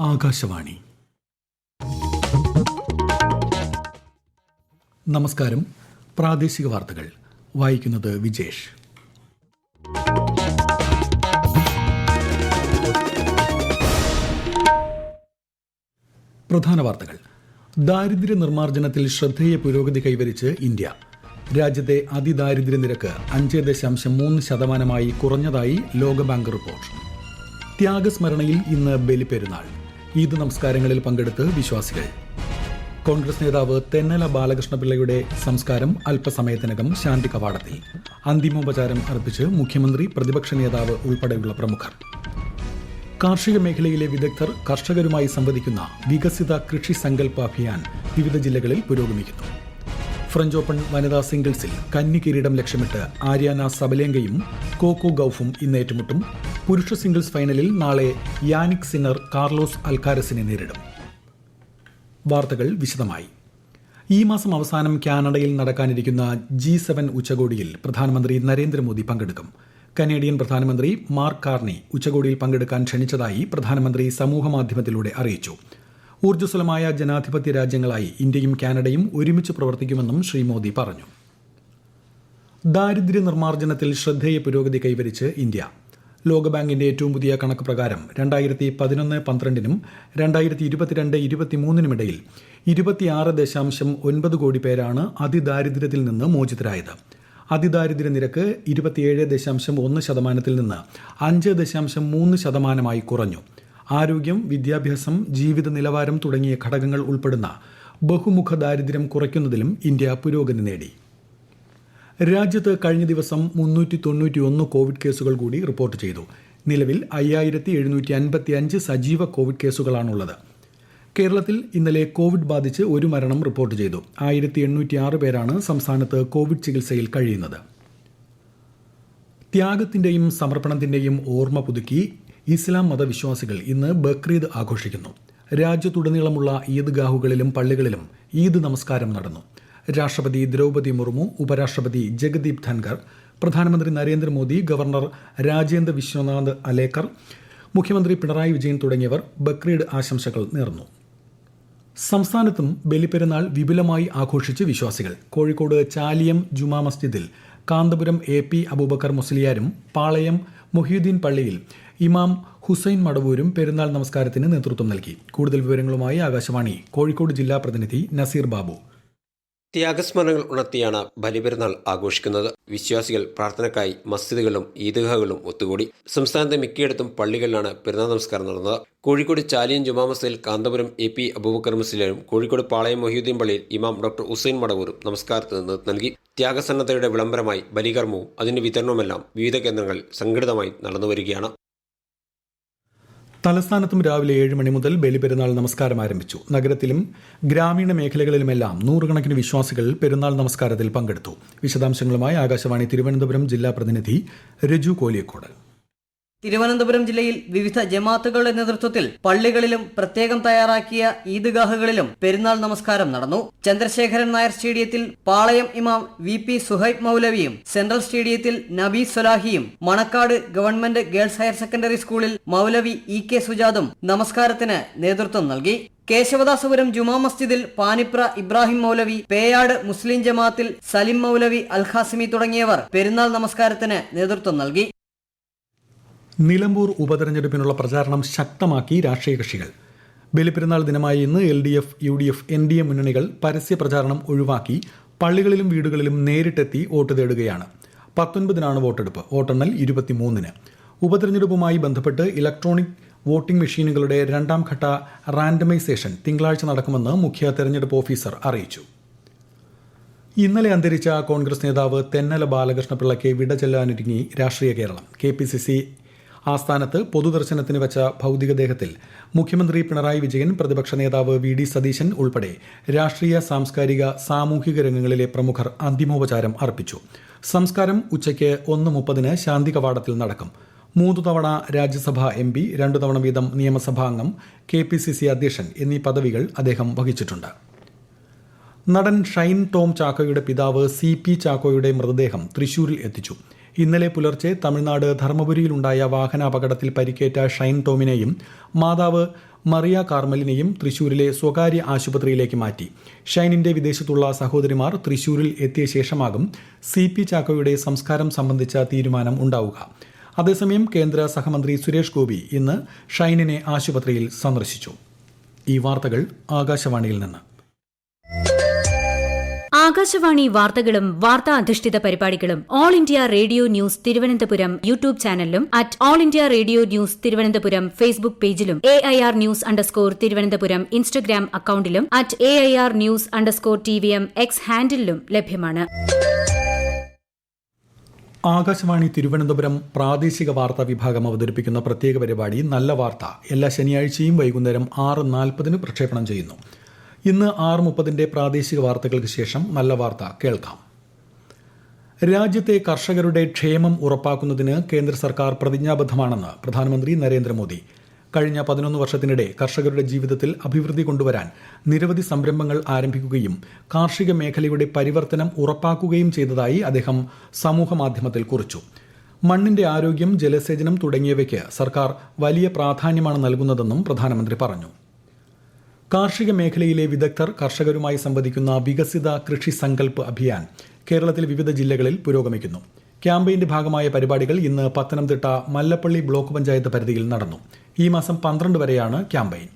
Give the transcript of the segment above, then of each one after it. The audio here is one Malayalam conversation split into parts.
ആകാശവാണി. നമസ്കാരം. പ്രാദേശിക വാർത്തകൾ വായിക്കുന്നത് വിജേഷ്. പ്രധാന വാർത്തകൾ. ദാരിദ്ര്യ നിർമ്മാർജ്ജനത്തിൽ ശ്രദ്ധേയ പുരോഗതി കൈവരിച്ച് ഇന്ത്യ. രാജ്യത്തെ അതിദാരിദ്ര്യ നിരക്ക് 5.3% കുറഞ്ഞതായി ലോകബാങ്ക് റിപ്പോർട്ട്. ത്യാഗസ്മരണയിൽ ഇന്ന് ബലിപ്പെരുന്നാൾ. ഈദ് നമസ്കാരങ്ങളിൽ പങ്കെടുത്ത് വിശ്വാസികൾ. കോൺഗ്രസ് നേതാവ് തെന്നല ബാലകൃഷ്ണപിള്ളയുടെ സംസ്കാരം അല്പസമയത്തിനകം ശാന്തി കവാടത്തിൽ. അന്തിമോപചാരം അർപ്പിച്ച് മുഖ്യമന്ത്രി, പ്രതിപക്ഷ നേതാവ് ഉൾപ്പെടെയുള്ള പ്രമുഖർ. കാർഷിക മേഖലയിലെ വിദഗ്ധർ കർഷകരുമായി സംവദിക്കുന്ന വികസിത കൃഷി സങ്കല്പ അഭിയാൻ വിവിധ ജില്ലകളിൽ പുരോഗമിക്കുന്നു. ഫ്രഞ്ച് ഓപ്പൺ വനിതാ സിംഗിൾസിൽ കന്നി കിരീടം ലക്ഷ്യമിട്ട് ആര്യാന സബലേങ്കയും കോക്കോ ഗൌഫും ഇന്ന് ഏറ്റുമുട്ടും. പുരുഷ സിംഗിൾസ് ഫൈനലിൽ നാളെ യാനിക് സിന്നർ കാർലോസ് അൽക്കാരസിനെ നേരിടും. വാർത്തകൾ വിശദമായി. ഈ മാസം അവസാനം കാനഡയിൽ നടക്കാനിരിക്കുന്ന G7 ഉച്ചകോടിയിൽ പ്രധാനമന്ത്രി നരേന്ദ്രമോദി പങ്കെടുക്കും. കനേഡിയൻ പ്രധാനമന്ത്രി മാർക്ക് കാർണി ഉച്ചകോടിയിൽ പങ്കെടുക്കാൻ ക്ഷണിച്ചതായി പ്രധാനമന്ത്രി സമൂഹമാധ്യമത്തിലൂടെ അറിയിച്ചു. ഊർജ്ജസ്വലമായ ജനാധിപത്യ രാജ്യങ്ങളായി ഇന്ത്യയും കാനഡയും ഒരുമിച്ച് പ്രവർത്തിക്കുമെന്നും ശ്രീ മോദി പറഞ്ഞു. ദാരിദ്ര്യ നിർമ്മാർജ്ജനത്തിൽ ശ്രദ്ധേയ പുരോഗതി കൈവരിച്ച് ഇന്ത്യ. ലോകബാങ്കിന്റെ ഏറ്റവും പുതിയ കണക്ക് പ്രകാരം 2011-12 2022-23 26.9 കോടി പേരാണ് അതിദാരിദ്ര്യത്തിൽ നിന്ന് മോചിതരായത്. അതിദാരിദ്ര്യ നിരക്ക് 27.1% നിന്ന് 5.3% കുറഞ്ഞു. ആരോഗ്യം, വിദ്യാഭ്യാസം, ജീവിത നിലവാരം തുടങ്ങിയ ഘടകങ്ങൾ ഉൾപ്പെടുന്ന ബഹുമുഖ ദാരിദ്ര്യം കുറയ്ക്കുന്നതിലും ഇന്ത്യ പുരോഗതി നേടി. രാജ്യത്ത് കഴിഞ്ഞ ദിവസം 391 കോവിഡ് കേസുകൾ കൂടി റിപ്പോർട്ട് ചെയ്തു. നിലവിൽ 5755 സജീവ കോവിഡ് കേസുകളാണുള്ളത്. കേരളത്തിൽ ഇന്നലെ കോവിഡ് ബാധിച്ച് ഒരു മരണം റിപ്പോർട്ട് ചെയ്തു. 1806 പേരാണ് സംസ്ഥാനത്ത് കോവിഡ് ചികിത്സയിൽ കഴിയുന്നത്. ത്യാഗത്തിന്റെയും സമർപ്പണത്തിന്റെയും ഓർമ്മ പുതുക്കി ഇസ്ലാം മതവിശ്വാസികൾ ഇന്ന് ബക്രീദ് ആഘോഷിക്കുന്നു. രാജ്യത്തുടനീളമുള്ള ഈദ്ഗാഹുകളിലും പള്ളികളിലും ഈദ് നമസ്കാരം നടന്നു. രാഷ്ട്രപതി ദ്രൗപദി മുർമു, ഉപരാഷ്ട്രപതി ജഗദീപ് ധൻഖർ, പ്രധാനമന്ത്രി നരേന്ദ്രമോദി, ഗവർണർ രാജേന്ദ്ര വിശ്വനാഥ് അലേക്കർ, മുഖ്യമന്ത്രി പിണറായി വിജയൻ തുടങ്ങിയവർ ബക്രീദ് ആശംസകൾ നേർന്നു. സംസ്ഥാനത്തും ബലിപ്പെരുന്നാൾ വിപുലമായി ആഘോഷിച്ച് വിശ്വാസികൾ. കോഴിക്കോട് ചാലിയം ജുമാ മസ്ജിദിൽ കാന്തപുരം AP അബൂബക്കർ മുസ്ലിയാരും പാളയം മുഹ്യുദ്ദീൻ പള്ളിയിൽ ഇമാം ഹുസൈൻ മടവൂരും പെരുന്നാൾ നമസ്കാരത്തിന് നേതൃത്വം നൽകി. കൂടുതൽ വിവരങ്ങളുമായി ആകാശവാണി കോഴിക്കോട് ജില്ലാ പ്രതിനിധി നസീർ ബാബു. ത്യാഗസ്മരണകൾ ഉണർത്തിയാണ് ബലിപെരുന്നാൾ ആഘോഷിക്കുന്നത്. വിശ്വാസികൾ പ്രാർത്ഥനയ്ക്കായി മസ്ജിദുകളും ഈദ്ഗാഹുകളും ഒത്തുകൂടി. സംസ്ഥാനത്തെ മിക്കയിടത്തും പള്ളികളിലാണ് പെരുന്നാൾ നമസ്കാരം നടന്നത്. കോഴിക്കോട് ചാലിയൻ ജുമാ മസ്ജിദിൽ കാന്തപുരം AP അബൂബക്കർ മുസ്ലിയാരും കോഴിക്കോട് പാളയം മൊഹ്യുദ്ദീൻ പള്ളിയിൽ ഇമാം ഡോക്ടർ ഹുസൈൻ മടവൂരും നമസ്കാരത്തിന് നേതൃത്വം നൽകി. ത്യാഗസന്നദ്ധയുടെ വിളംബരമായി ബലികർമ്മവും അതിന്റെ വിതരണവുമെല്ലാം വിവിധ കേന്ദ്രങ്ങളിൽ സംഘടിതമായി നടന്നുവരികയാണ്. തലസ്ഥാനത്തും രാവിലെ 7 മണി മുതൽ ബലിപെരുന്നാൾ നമസ്കാരം ആരംഭിച്ചു. നഗരത്തിലും ഗ്രാമീണ മേഖലകളിലുമെല്ലാം നൂറുകണക്കിന് വിശ്വാസികൾ പെരുന്നാൾ നമസ്കാരത്തിൽ പങ്കെടുത്തു. വിശദാംശങ്ങളുമായി ആകാശവാണി തിരുവനന്തപുരം ജില്ലാ പ്രതിനിധി രജു കോലിയക്കോട്. തിരുവനന്തപുരം ജില്ലയിൽ വിവിധ ജമാഅത്തുകളുടെ നേതൃത്വത്തിൽ പള്ളികളിലും പ്രത്യേകം തയ്യാറാക്കിയ ഈദ്ഗാഹുകളിലും പെരുന്നാൾ നമസ്കാരം നടന്നു. ചന്ദ്രശേഖരൻ നായർ സ്റ്റേഡിയത്തിൽ പാളയം ഇമാം VP സുഹൈബ് മൗലവിയും, സെൻട്രൽ സ്റ്റേഡിയത്തിൽ നബി സൊലാഹിയും, Manacaud government girls higher secondary സ്കൂളിൽ മൗലവി EK സുജാദും നമസ്കാരത്തിന് നേതൃത്വം നൽകി. കേശവദാസപുരം ജുമാ മസ്ജിദിൽ പാനിപ്ര ഇബ്രാഹിം മൗലവി, പേയാട് മുസ്ലിം ജമാഅത്തിൽ സലിം മൗലവി അൽഖാസിമി തുടങ്ങിയവർ പെരുന്നാൾ നമസ്കാരത്തിന് നേതൃത്വം നൽകി. നിലമ്പൂർ ഉപതെരഞ്ഞെടുപ്പിനുള്ള പ്രചാരണം ശക്തമാക്കി രാഷ്ട്രീയ കക്ഷികൾ. ബലിപ്പെരുന്നാൾ ദിനമായ ഇന്ന് LDF, UDF, NDA മുന്നണികൾ പരസ്യ പ്രചാരണം ഒഴിവാക്കി പള്ളികളിലും വീടുകളിലും നേരിട്ടെത്തി വോട്ട് തേടുകയാണ്. 19-നാണ് വോട്ടെടുപ്പ്. വോട്ടെണ്ണൽ 23-ന്. ഉപതെരഞ്ഞെടുപ്പുമായി ബന്ധപ്പെട്ട് ഇലക്ട്രോണിക് വോട്ടിംഗ് മെഷീനുകളുടെ 2ാം ഘട്ട റാൻഡമൈസേഷൻ തിങ്കളാഴ്ച നടക്കുമെന്ന് മുഖ്യ തെരഞ്ഞെടുപ്പ് ഓഫീസർ അറിയിച്ചു. ഇന്നലെ അന്തരിച്ച കോൺഗ്രസ് നേതാവ് തെന്നല ബാലകൃഷ്ണപിള്ളയ്ക്ക് വിട ചെല്ലാനൊരുങ്ങി രാഷ്ട്രീയ കേരളം. KPCC ആസ്ഥാനത്ത് പൊതുദർശനത്തിന് വെച്ച ഭൗതികദേഹത്തിൽ മുഖ്യമന്ത്രി പിണറായി വിജയൻ, പ്രതിപക്ഷ നേതാവ് VD സതീശൻ ഉൾപ്പെടെ രാഷ്ട്രീയ, സാംസ്കാരിക, സാമൂഹിക രംഗങ്ങളിലെ പ്രമുഖർ അന്തിമോപചാരം അർപ്പിച്ചു. സംസ്കാരം ഉച്ചയ്ക്ക് 1:30 ശാന്തി കവാടത്തിൽ നടക്കും. 3 തവണ രാജ്യസഭാ MP, 2 തവണ വീതം നിയമസഭാംഗം, KPCC അധ്യക്ഷൻ എന്നീ പദവികൾ അദ്ദേഹം വഹിച്ചിട്ടുണ്ട്. നടൻ ഷൈൻ ടോം ചാക്കോയുടെ പിതാവ് CP ചാക്കോയുടെ മൃതദേഹം തൃശൂരിൽ എത്തിച്ചു. ഇന്നലെ പുലർച്ചെ തമിഴ്നാട് ധർമ്മപുരിയിലുണ്ടായ വാഹനാപകടത്തിൽ പരിക്കേറ്റ ഷൈൻ ടോമിനെയും മാതാവ് മറിയ കാർമലിനെയും തൃശൂരിലെ സ്വകാര്യ ആശുപത്രിയിലേക്ക് മാറ്റി. ഷൈനിന്റെ വിദേശത്തുള്ള സഹോദരിമാർ തൃശൂരിൽ എത്തിയ ശേഷമാകും CP ചാക്കോയുടെ സംസ്കാരം സംബന്ധിച്ച തീരുമാനം ഉണ്ടാവുക. അതേസമയം കേന്ദ്ര സഹമന്ത്രി സുരേഷ് ഗോപി ഇന്ന് ഷൈനിനെ ആശുപത്രിയിൽ സന്ദർശിച്ചു. ഈ വാർത്തകൾ ആകാശവാണിയിൽ നിന്ന്. ആകാശവാണി വാർത്തകളും വാർത്താ അധിഷ്ഠിത പരിപാടികളും All India Radio News Thiruvananthapuram YouTube ചാനലിലും @all India Radio News Thiruvananthapuram Facebook പേജിലും AIR ന്യൂസ് തിരുവനന്തപുരം ഇൻസ്റ്റഗ്രാം അക്കൌണ്ടിലും @AIR ന്യൂസ് TVM X ഹാൻഡിലും ലഭ്യമാണ്. ആകാശവാണി തിരുവനന്തപുരം പ്രാദേശിക വാർത്താ വിഭാഗം അവതരിപ്പിക്കുന്ന പ്രത്യേക പരിപാടി നല്ല വാർത്ത എല്ലാ ശനിയാഴ്ചയും വൈകുന്നേരം 6:40 പ്രക്ഷേപണം ചെയ്യുന്നു. ഇന്ന് 6:30 പ്രാദേശിക വാർത്തകൾക്ക് ശേഷം നല്ല വാർത്ത കേൾക്കാം. രാജ്യത്തെ കർഷകരുടെ ക്ഷേമം ഉറപ്പാക്കുന്നതിന് കേന്ദ്ര സർക്കാർ പ്രതിജ്ഞാബദ്ധമാണെന്ന് പ്രധാനമന്ത്രി നരേന്ദ്രമോദി. കഴിഞ്ഞ 11 വർഷത്തിനിടെ കർഷകരുടെ ജീവിതത്തിൽ അഭിവൃദ്ധി കൊണ്ടുവരാൻ നിരവധി സംരംഭങ്ങൾ ആരംഭിക്കുകയും കാർഷിക മേഖലയുടെ പരിവർത്തനം ഉറപ്പാക്കുകയും ചെയ്തതായി അദ്ദേഹം സമൂഹമാധ്യമത്തിൽ കുറിച്ചു. മണ്ണിന്റെ ആരോഗ്യം, ജലസേചനം തുടങ്ങിയവയ്ക്ക് സർക്കാർ വലിയ പ്രാധാന്യമാണ് നൽകുന്നതെന്നും പ്രധാനമന്ത്രി പറഞ്ഞു. കാർഷിക മേഖലയിലെ വിദഗ്ധർ കർഷകരുമായി സംവദിക്കുന്ന വികസിത കൃഷി സങ്കല്പ് അഭിയാൻ കേരളത്തിലെ വിവിധ ജില്ലകളിൽ പുരോഗമിക്കുന്നു. ക്യാമ്പയിന്റെ ഭാഗമായ പരിപാടികൾ ഇന്ന് പത്തനംതിട്ട മല്ലപ്പള്ളി ബ്ലോക്ക് പഞ്ചായത്ത് പരിധിയിൽ നടന്നു. ഈ മാസം 12 വരെയാണ് ക്യാമ്പയിൻ.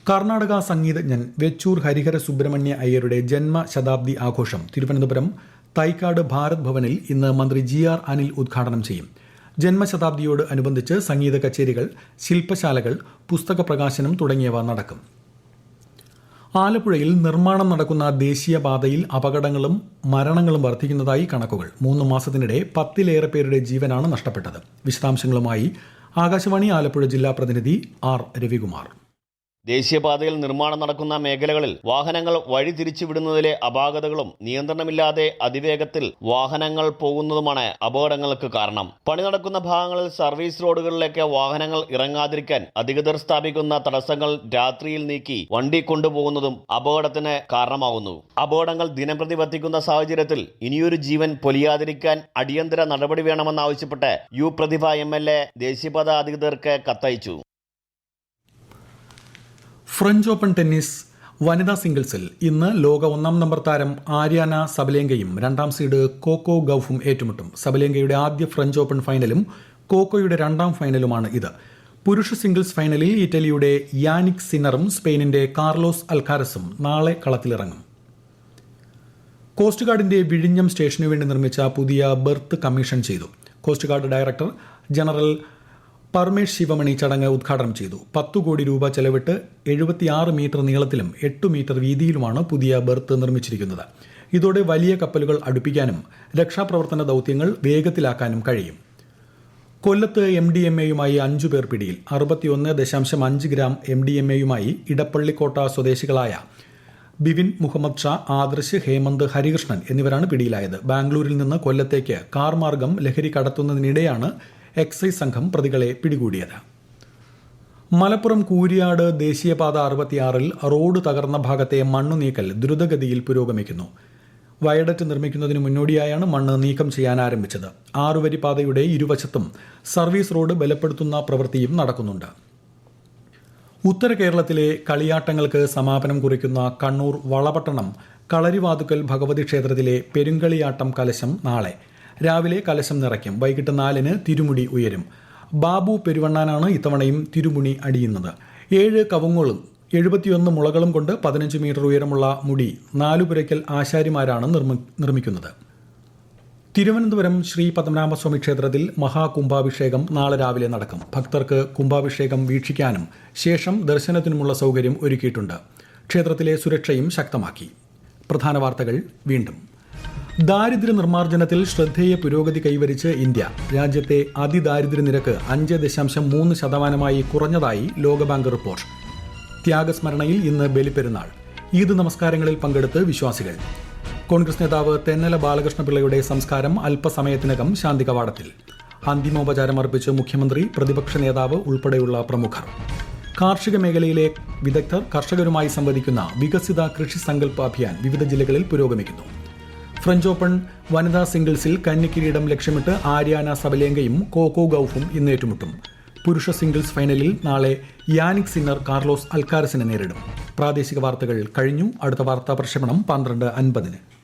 കർണാടക സംഗീതജ്ഞൻ വെച്ചൂർ ഹരിഹര സുബ്രഹ്മണ്യ അയ്യരുടെ ജന്മശതാബ്ദി ആഘോഷം തിരുവനന്തപുരം തൈക്കാട് ഭാരത് ഭവനിൽ ഇന്ന് മന്ത്രി GR അനിൽ ഉദ്ഘാടനം ചെയ്യും. ജന്മശതാബ്ദിയോട് അനുബന്ധിച്ച് സംഗീത കച്ചേരികൾ, ശില്പശാലകൾ, പുസ്തക പ്രകാശനം തുടങ്ങിയവ നടക്കും. ആലപ്പുഴയിൽ നിർമ്മാണം നടക്കുന്ന ദേശീയപാതയിൽ അപകടങ്ങളും മരണങ്ങളും വർദ്ധിക്കുന്നതായി കണക്കുകൾ. 3 മാസത്തിനിടെ 10-ലേറെ പേരുടെ ജീവനാണ് നഷ്ടപ്പെട്ടത്. വിശദാംശങ്ങളുമായി ആകാശവാണി ആലപ്പുഴ ജില്ലാ പ്രതിനിധി R രവികുമാർ. ദേശീയപാതയിൽ നിർമ്മാണം നടക്കുന്ന മേഖലകളിൽ വാഹനങ്ങൾ വഴി തിരിച്ചുവിടുന്നതിലെ അപാകതകളും നിയന്ത്രണമില്ലാതെ അതിവേഗത്തിൽ വാഹനങ്ങൾ പോകുന്നതുമാണ് അപകടങ്ങൾക്ക് കാരണം. പണി നടക്കുന്ന ഭാഗങ്ങളിൽ സർവീസ് റോഡുകളിലേക്ക് വാഹനങ്ങൾ ഇറങ്ങാതിരിക്കാൻ അധികൃതർ സ്ഥാപിക്കുന്ന തടസ്സങ്ങൾ രാത്രിയിൽ നീക്കി വണ്ടി കൊണ്ടുപോകുന്നതും അപകടത്തിന് കാരണമാകുന്നു. അപകടങ്ങൾ ദിനംപ്രതി വർദ്ധിക്കുന്ന സാഹചര്യത്തിൽ ഇനിയൊരു ജീവൻ പൊലിയാതിരിക്കാൻ അടിയന്തര നടപടി വേണമെന്നാവശ്യപ്പെട്ട് യു പ്രതിഭ MLA ദേശീയപാത അധികൃതർക്ക് കത്തയച്ചു. ഫ്രഞ്ച് ഓപ്പൺ ടെന്നീസ് വനിതാ സിംഗിൾസിൽ ഇന്ന് ലോക 1-ാം നമ്പർ താരം ആര്യാന സബലേങ്കയും 2-ാം സീഡ് കോക്കോ ഗൌഫും ഏറ്റുമുട്ടും. സബലേങ്കയുടെ ആദ്യ ഫ്രഞ്ച് ഓപ്പൺ ഫൈനലും കോക്കോയുടെ 2-ാം ഫൈനലുമാണ് ഇത്. പുരുഷ സിംഗിൾസ് ഫൈനലിൽ ഇറ്റലിയുടെ യാനിക് സിന്നറും സ്പെയിനിന്റെ കാർലോസ് അൽക്കാരസും നാളെ കളത്തിലിറങ്ങും. കോസ്റ്റ് ഗാർഡിന്റെ വിഴിഞ്ഞം സ്റ്റേഷനു വേണ്ടി നിർമ്മിച്ച പുതിയ ബെർത്ത് കമ്മീഷൻ ചെയ്തു. Coast guard director general Paramesh Sivamani ചടങ്ങ് ഉദ്ഘാടനം ചെയ്തു. 10 കോടി രൂപ ചെലവിട്ട് 76 മീറ്റർ നീളത്തിലും 8 മീറ്റർ വീതിയിലുമാണ് പുതിയ ബെർത്ത് നിർമ്മിച്ചിരിക്കുന്നത്. ഇതോടെ വലിയ കപ്പലുകൾ അടുപ്പിക്കാനും രക്ഷാപ്രവർത്തന ദൌത്യങ്ങൾ വേഗത്തിലാക്കാനും കഴിയും. കൊല്ലത്ത് MDMAയുമായി 5 പേർ പിടിയിൽ. 61.5 ഗ്രാം MDMAയുമായി ഇടപ്പള്ളിക്കോട്ട സ്വദേശികളായ ബിവിൻ മുഹമ്മദ് ഷാ, ആദർശ്, ഹേമന്ത്, ഹരികൃഷ്ണൻ എന്നിവരാണ് പിടിയിലായത്. ബാംഗ്ലൂരിൽ നിന്ന് കൊല്ലത്തേക്ക് കാർ മാർഗം ലഹരി കടത്തുന്നതിനിടെയാണ് എക്സൈസ് സംഘം പ്രതികളെ പിടികൂടിയത്. മലപ്പുറം കൂരിയാട് ദേശീയപാത 66-ൽ റോഡ് തകർന്ന ഭാഗത്തെ മണ്ണ് നീക്കൽ ദ്രുതഗതിയിൽ പുരോഗമിക്കുന്നു. വയഡക്റ്റ് നിർമ്മിക്കുന്നതിന് മുന്നോടിയായാണ് മണ്ണ് നീക്കം ചെയ്യാൻ ആരംഭിച്ചത്. 6 വരി പാതയുടെ ഇരുവശത്തും സർവീസ് റോഡ് ബലപ്പെടുത്തുന്ന പ്രവൃത്തിയും നടക്കുന്നുണ്ട്. ഉത്തര കേരളത്തിലെ കളിയാട്ടങ്ങൾക്ക് സമാപനം കുറിക്കുന്ന കണ്ണൂർ വളപട്ടണം കളരിവാതുക്കൽ ഭഗവതി ക്ഷേത്രത്തിലെ പെരുങ്കളിയാട്ടം കലശം നാളെ രാവിലെ കലശം നിറയ്ക്കും. വൈകിട്ട് 4-ന് തിരുമുടി ഉയരും. ബാബു പെരുവണ്ണാനാണ് ഇത്തവണയും തിരുമുടി അടിയുന്നത്. 7 കവുങ്ങുകളും 71 മുളകളും കൊണ്ട് 15 മീറ്റർ ഉയരമുള്ള മുടി 4 പുരയ്ക്കൽ ആശാരിമാരാണ് നിർമ്മിക്കുന്നത്. തിരുവനന്തപുരം ശ്രീ പത്മനാഭസ്വാമി ക്ഷേത്രത്തിൽ മഹാകുംഭാഭിഷേകം നാളെ രാവിലെ നടക്കും. ഭക്തർക്ക് കുംഭാഭിഷേകം വീക്ഷിക്കാനും ശേഷം ദർശനത്തിനുമുള്ള സൗകര്യം ഒരുക്കിയിട്ടുണ്ട്. ക്ഷേത്രത്തിലെ സുരക്ഷയും ശക്തമാക്കി. പ്രധാന വാർത്തകൾ വീണ്ടും. ദാരിദ്ര്യ നിർമ്മാർജ്ജനത്തിൽ ശ്രദ്ധേയ പുരോഗതി കൈവരിച്ച് ഇന്ത്യ. രാജ്യത്തെ അതിദാരിദ്ര്യ നിരക്ക് 5.3% കുറഞ്ഞതായി ലോകബാങ്ക് റിപ്പോർട്ട്. ത്യാഗസ്മരണയിൽ ഇന്ന് ബലിപ്പെരുന്നാൾ. ഈദ് നമസ്കാരങ്ങളിൽ പങ്കെടുത്ത് വിശ്വാസികൾ. കോൺഗ്രസ് നേതാവ് തെന്നല ബാലകൃഷ്ണപിള്ളയുടെ സംസ്കാരം അല്പസമയത്തിനകം ശാന്തി കവാടത്തിൽ. അന്തിമോപചാരം അർപ്പിച്ച് മുഖ്യമന്ത്രി, പ്രതിപക്ഷ നേതാവ് ഉൾപ്പെടെയുള്ള പ്രമുഖർ. കാർഷിക മേഖലയിലെ വിദഗ്ധർ കർഷകരുമായി സംവദിക്കുന്ന വികസിത കൃഷി സങ്കല്പ് അഭിയാൻ വിവിധ ജില്ലകളിൽ പുരോഗമിക്കുന്നു. ഫ്രഞ്ച് ഓപ്പൺ വനിതാ സിംഗിൾസിൽ കന്നിക്കിരീടം ലക്ഷ്യമിട്ട് ആര്യാന സബലേങ്കയും കോക്കോ ഗൌഫും ഇന്ന് ഏറ്റുമുട്ടും. പുരുഷ സിംഗിൾസ് ഫൈനലിൽ നാളെ യാനിക് സിന്നർ കാർലോസ് അൽക്കാരസിനെ നേരിടും. പ്രാദേശിക വാർത്തകൾ കഴിഞ്ഞു. അടുത്ത വാർത്താ പ്രക്ഷേപണം 12:50.